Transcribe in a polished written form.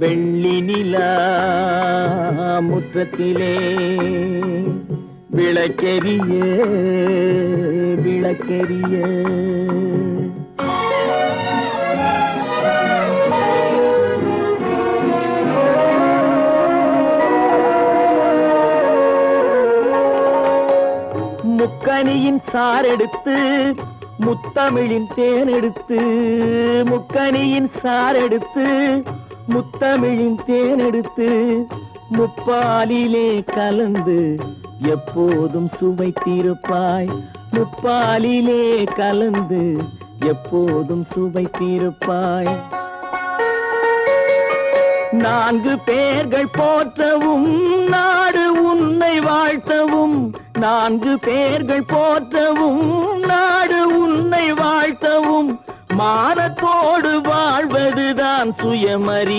வெள்ளி நிலா முற்றத்திலே விளக்கெரிய விளக்கெரிய முக்கனியின் சாரெடுத்து முத்தமிழின் தேனெடுத்து முக்கனியின் சாரெடுத்து முத்தமிழின் தேனெடுத்து முப்பாலிலே கலந்து எப்போதும் சுவைத்திருப்பாய் முப்பாலிலே கலந்து எப்போதும் சுவைத்திருப்பாய் நான்கு பேர்கள் போற்றவும் நாடு உன்னை வாழ்த்தவும் நான்கு பேர்கள் போற்றவும் நாடு உன்னை வாழ்த்தவும் மானத்தோடு வாழ்வதுதான் சுயமரி